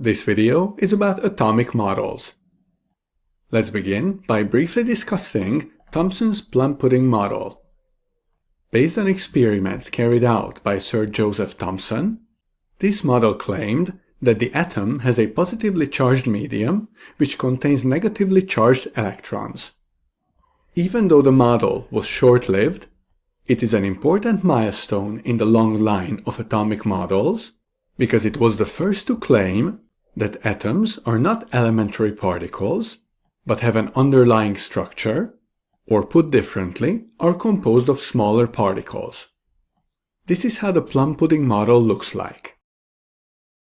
This video is about atomic models. Let's begin by briefly discussing Thomson's plum pudding model. Based on experiments carried out by Sir Joseph Thomson, this model claimed that the atom has a positively charged medium which contains negatively charged electrons. Even though the model was short-lived, it is an important milestone in the long line of atomic models because it was the first to claim that atoms are not elementary particles, but have an underlying structure, or put differently, are composed of smaller particles. This is how the plum pudding model looks like.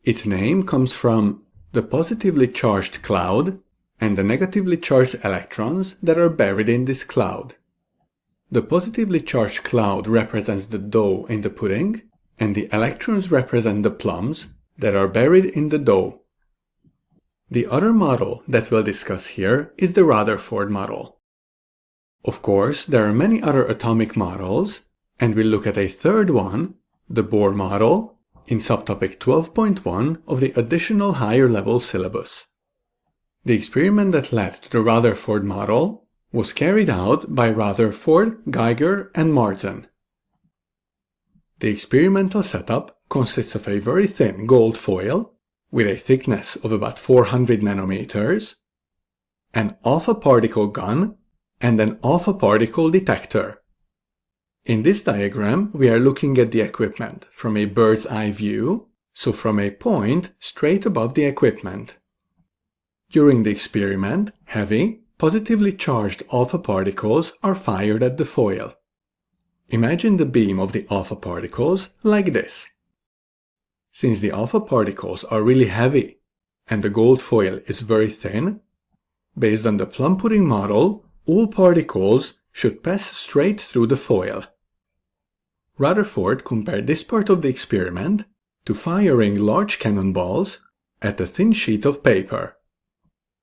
Its name comes from the positively charged cloud and the negatively charged electrons that are buried in this cloud. The positively charged cloud represents the dough in the pudding, and the electrons represent the plums that are buried in the dough. The other model that we'll discuss here is the Rutherford model. Of course, there are many other atomic models, and we'll look at a third one, the Bohr model, in subtopic 12.1 of the additional higher level syllabus. The experiment that led to the Rutherford model was carried out by Rutherford, Geiger, and Marsden. The experimental setup consists of a very thin gold foil with a thickness of about 400 nanometers, an alpha-particle gun, and an alpha-particle detector. In this diagram, we are looking at the equipment from a bird's eye view, so from a point straight above the equipment. During the experiment, heavy, positively charged alpha particles are fired at the foil. Imagine the beam of the alpha particles like this. Since the alpha particles are really heavy and the gold foil is very thin, based on the plum pudding model, all particles should pass straight through the foil. Rutherford compared this part of the experiment to firing large cannonballs at a thin sheet of paper.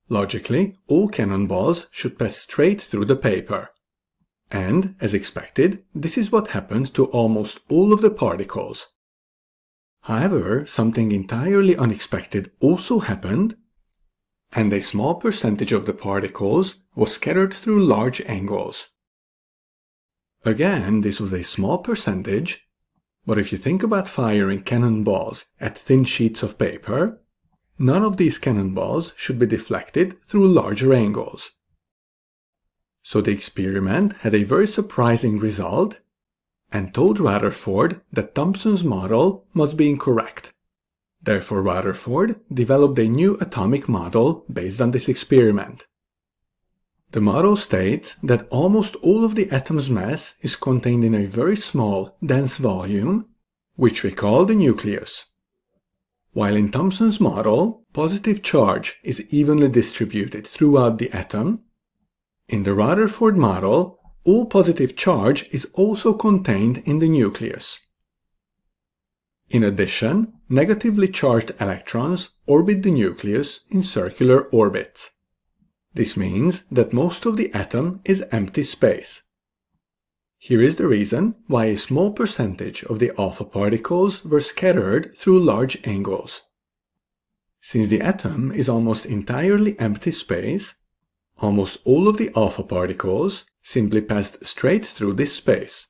Logically, all cannonballs should pass straight through the paper. And, as expected, this is what happened to almost all of the particles. However, something entirely unexpected also happened, and a small percentage of the particles was scattered through large angles. Again, this was a small percentage, but if you think about firing cannonballs at thin sheets of paper, none of these cannonballs should be deflected through larger angles. So the experiment had a very surprising result and told Rutherford that Thomson's model must be incorrect. Therefore, Rutherford developed a new atomic model based on this experiment. The model states that almost all of the atom's mass is contained in a very small, dense volume, which we call the nucleus. While in Thomson's model, positive charge is evenly distributed throughout the atom, in the Rutherford model, all positive charge is also contained in the nucleus. In addition, negatively charged electrons orbit the nucleus in circular orbits. This means that most of the atom is empty space. Here is the reason why a small percentage of the alpha particles were scattered through large angles. Since the atom is almost entirely empty space, almost all of the alpha particles simply passed straight through this space.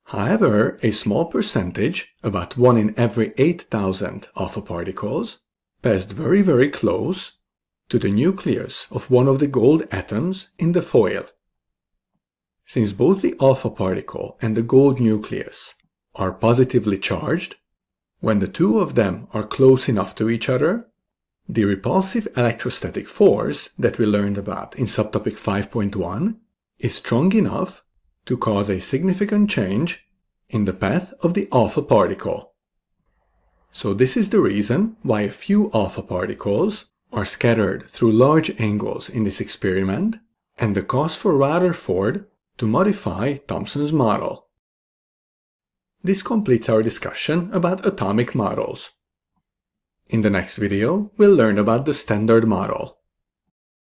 However, a small percentage, about 1 in every 8,000 alpha particles, passed very, very close to the nucleus of one of the gold atoms in the foil. Since both the alpha particle and the gold nucleus are positively charged, when the two of them are close enough to each other, the repulsive electrostatic force that we learned about in subtopic 5.1 is strong enough to cause a significant change in the path of the alpha particle. So this is the reason why a few alpha particles are scattered through large angles in this experiment, and the cause for Rutherford to modify Thomson's model. This completes our discussion about atomic models. In the next video, we'll learn about the Standard Model.